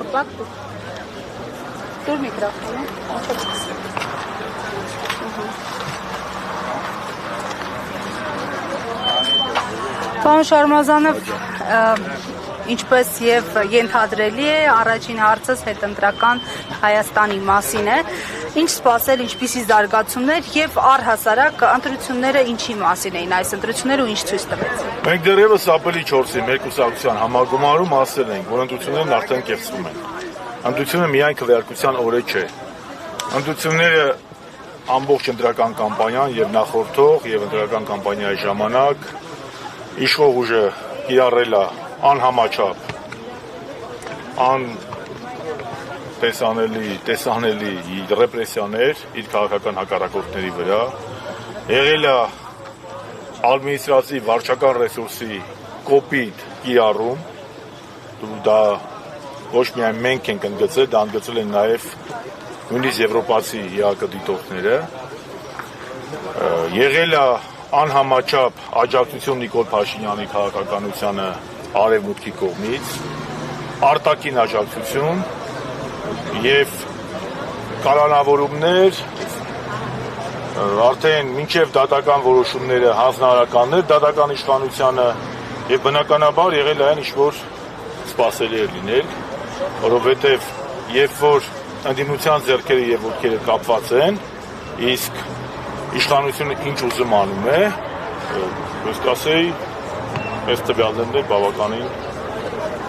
կպակ դուր միկրոֆոնը Պարոն Շարմազանով, ինչպես եւ ենթադրելի է, առաջին հարցս հետընտրական Հայաստանի մասին է։ Ինչ սպասել, ինչպիսի զարգացումներ եւ առհասարակ ընտրությունները ինչի մասին էին այս ընտրությունները ու ինչ ցույց տվեցին։ Մենք դեռևս ապրիլի 4-ի մեր կուսակցության համագումարում ասել ենք, որ ընտրություններն արդեն կեղծվում են։ Ընտրությունը միայն քվեարկության օրը չէ։ Ընտրությունները ամբողջ ընտրական կամպանիան եւ նախորդող եւ ընտրական կամպանիայի ժամանակ իշխող ուժը կիրառել է անհամաչափ, տեսանելի ռեպրեսիաներ իր քաղաքական հակառակորդների վրա, եղել է ադմինիստրատիվ վարչական ռեսուրսի կոպիտ կիրառում, դա ոչ միայն մենք ենք ընդգծել, դա ընդգծել են նաև նույնիսկ եվրոպացի ԵԱԿ դիտորդները, եղել է անհամաչափ աջակցություն Նիկոլ Փաշինյանի քաղաքականությանը արևմուտքի կողմից, արտաքին աջակցություն եւ կալանավորումներ, արդեն մինչև դատական որոշումները հանձնարարականներ դատական իշխանությանը եւ բնականաբար եղել այն ինչ որ սպասելի էր լինել, որովհետեւ երբ որ ընդդիմության ձեռքերը եւ ոտքերը կապված են, իսկ իշխանությունը ինչ ուզում անում է, ես կասեի, այս տվյալներն բավականին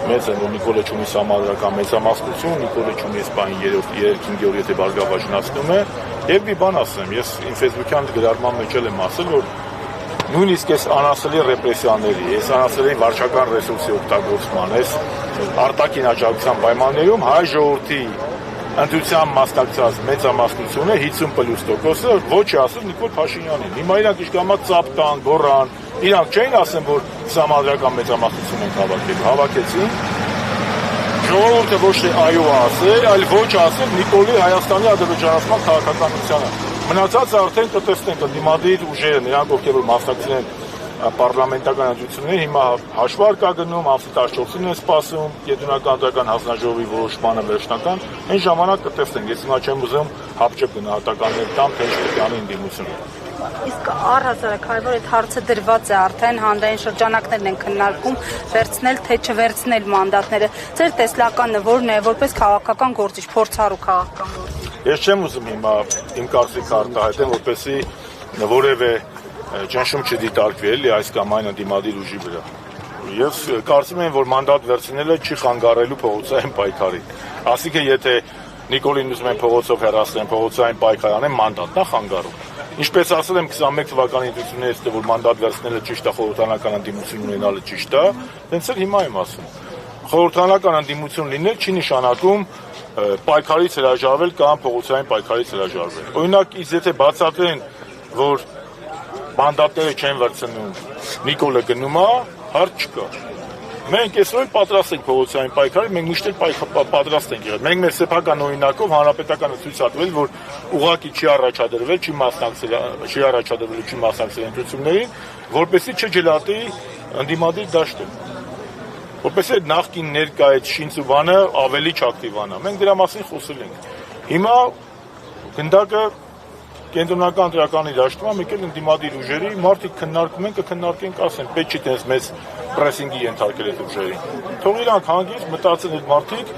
մեծ են, որ Նիկոլը չունի համադրական մեծամասնություն, Նիկոլը չունի այս բանի 3-5 օր եթե բարգավաճնացնում է, եւ մի բան ասեմ, ես իմ Facebook-յան գրառման մեջ եմ ասել, որ նույնիսկ այս անասելի ռեպրեսիաների, այս անասելի վարչական ռեսուրսի օգտագործման, այս արտաքին աջակցության պայմաններում հայ ժողովրդի ընտրության մասնակցած մեծամասնությունը 50+%-ը ոչ է ասում Նիկոլ Փաշինյանին։ Հիմա իրանք իշկամած ծափ տան, գոռան, իրանք չէին ասում, որ համադրական մեծամասնություն են հավաքեցին։ Ժողովուրդը ոչ թե այո ասել, այլ ոչ ասել Նիկոլի Հայաստանի ադրբեջանացման քաղաքականությանը։ Մնացածը արդեն կտեսնենք ընդդիմադիր ուժերը, նրանք ովքեր որ մասնակցել են պարլամենտական ընտրություններին, հիմա հաշվարկ կա գնում, ամսի 14-ին են սպասում Կենտրոնական ընտրական հանձնաժողովի որոշմանը վերջնական, այն ժամանակ կտեսնենք, ես հիմա չեմ ուզում հապճեպ գնահատականներ տամ, թե ինչ պետք է անի ընդդիմությունը։ Իսկ առհասարակ հայր այդ հարցը դրված է արդեն հանրային շրջանակներն են քննարկում վերցնել թե չվերցնել մանդատները։ Ձեր տեսլականը որն է որպես քաղաքական գործիչ, փորձառու քաղաքական գործիչ։ Ես չեմ ուզում հիմա իմ կարծիքը արտահայտեմ, որպեսզի որևէ ճնշում չդիտարկվի էլի այս կամ այն ընդդիմադիր ուժի վրա։ Ես կարծում եմ, որ մանդատ վերցնելը չի խանգարելու փողոցային պայքարին։ Ասիկը եթե Նիկոլին ուզում են փողոցով հեռացնեն, փողոցային պայքար անեն, մանդատն է խանգարում։ Ինչպես ասել եմ 21 թվականի ընտրություններից, որ մանդատ վերցնելը ճիշտ է, խորհրդանական ընդդիմություն ունենալը ճիշտ է, հենց էլ հիմա եմ ասում։ Խորհրդանական ընդդիմություն լինել չի նշանակում պայքարից հրաժարվել կամ փողոցային պայքարից հրաժարվել։ Օրինակ, եթե բացատրեն, որ մանդատները չեն վերցնում, Նիկոլը գնում է, հարց չկա։ Մենք այսօր պատրաստ ենք փողոցային պայքարի, մենք միշտ պատրաստ ենք եղել։ Մենք մեր սեփական օրինակով հանրապետականը ցույց է տվել, որ ուղղակի չի առաջադրվել, չի մասնակցել ընտրություններին, որպեսզի չջլատի ընդդիմադիր դաշտը։ Որպեսզի նախկին ներկա այդ շինծուբանը ավելի չակտիվանա։ Մենք դրա մասին խոսել ենք։ Հիմա գնդակը Կենտրոնական ընտրականի դաշտում եկել ընդդիմադիր ուժերի, մարդիկ քննարկում են, կքննարկենք, ասեն, պետք չի տես մեծ պրեսինգի ենթարկել այդ ուժերին։ Թող իրանք հանգիստ մտածեն այդ մարդիկ,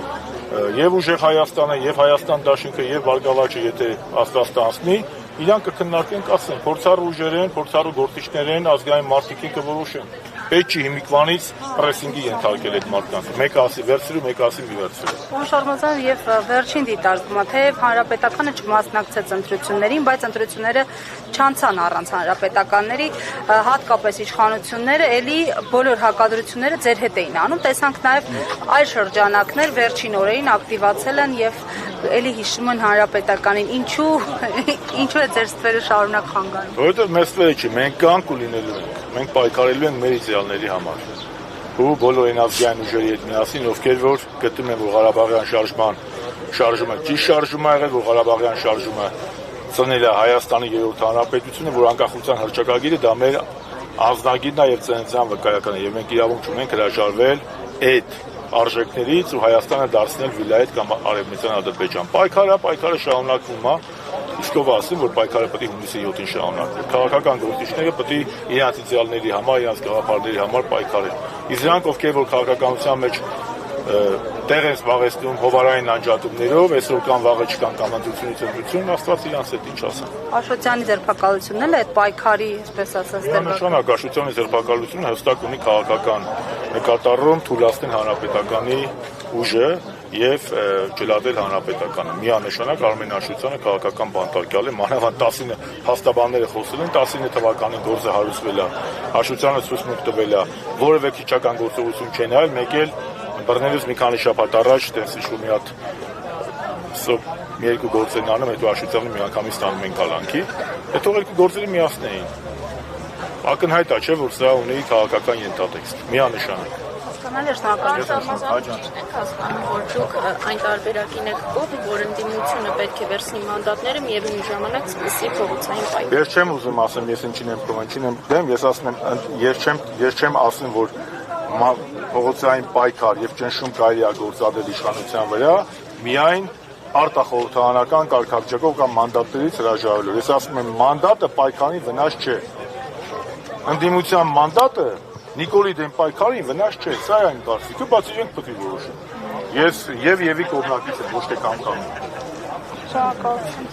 եւ ուժեղ Հայաստանը, եւ Հայաստան դաշինքը, եւ Բարգավաճը, եթե աստվածտանցնի, իրանք կքննարկենք, ասեն, փորձառու ուժեր են, փորձառու գործիչներ են, ազգային մարդիկ են կորոշեն։ Պետք չի հիմիկվանից պրեսինգի ենթարկել այդ մարդկանց։ Մեկը ասի վերցրու, մեկը ասի մի վերցրու։ Պարոն Շարմազան, եւ վերջին դիտարկումը, թեև հանրապետականը չմասնակցեց ընտրություններին, բայց ընտրությունները չանցան առանց հանրապետականների, հատկապես իշխանությունները էլի բոլոր հակադրությունները ձեր հետ էին անում։ Տեսանք նաեւ այլ շրջանակներ վերջին օրերին ակտիվացել են եւ էլի հիշում են հանրապետականին։ Ինչու է ձեր ստվերը շարունակ խանգարում։ Որովհետեւ մեր ստվերը չի, մենք կանք ու լինելու ենք։ Մենք պայքարելու ենք մեր իդեալների համար։ Ու բոլոր այն ազգային ուժերի հետ միասին, ովքեր որ գտնում են, որ Ղարաբաղյան շարժումը ճիշտ շարժում է եղել, որ Ղարաբաղյան շարժումը ծնել է Հայաստանի երրորդ հանրապետությունը, որ անկախության հռչակագիրը դա մեր անձնագիրն է եւ ծննդյան վկայականն է, եւ մենք իրավունք ունենք հրաժարվել այդ արժեքներից ու Հայաստանը դարձնել վիլայետ կամ Արևմտյան Ադրբեջան։ Պայքարը շարունակվում է, իսկով ասեմ, որ պայքարը պետք է հունիսի 7-ին շարունակվի։ Քաղաքական գործիչները պետք է իրենց իդեալների համար, իրենց գաղափարների համար պայքարեն։ Իսկ նրանք, ովքեր որ քաղաքականության մեջ տեղ են զբաղեցնում հովարային անջատումներով, այսօր կան վաղը չկան կամ ընտրությունից ընտրություն, Աստված իրանց հետ ինչ ասա։ Աշոտյանի ձերբակալությունն էլ այդ պայքարի, այսպես ասած, Նշանակ Աշոտյանի ձերբակալությունը հստակ ունի քաղաքական նկատառում թույլատնել հանրապետականի ուժը եւ ջլատել հանրապետականը։ Միանշանակ Արմեն Աշոտյանը քաղաքական բանտարկյալ է, մանավանդ 19 հաստաբանները խոսել են 19 թվականին գործը հարուցվել է, Աշոտյանը ցույց տվել է, որևէ քիչական գործողություն չեն արել, մեկ էլ բռնելուց մի քանի շաբաթ առաջ տես ինչ-որ մի հատ մի երկու գործ են անում, հետո Աշոտյանը միանգամից տանում են կալանքի, հետո երկու գործերը միացնեին։ Ակնհայտ է, չէ, որ սա ունի քաղաքական ենթատեքստ, միանշանակ։ Հասկանալի է, շնորհակալություն։ Եք հասկանում, որ դուք այն տարբերակին եք կողմ, որ ընդդիմությունը պետք է վերցնի մանդատները, միևնույն ժամանակ սկսի փողոցային պայքար։ Ես չեմ ուզում ասեմ, ես ինչին եմ կողմ, ինչին եմ դեմ, ես ասում եմ, ես չեմ ասում, որ փողոցային պայքար եւ ճնշում կարելի է գործադրել իշխանության վրա, միայն արտախորհրդարանական կարգավիճակով կամ մանդատներից հրաժարվելով։ Ես ասում եմ, մանդատը պայքարի վնաս չէ։ Ընդդիմության մանդատը Նիկոլի դեմ պայքարի վնաս չէ, սա է այն կարծիքը, բացի իրենք պետք է որոշեն։ Ես եւի կողմնակից եմ, ոչ թե կանգանում։ Շնորհակալություն։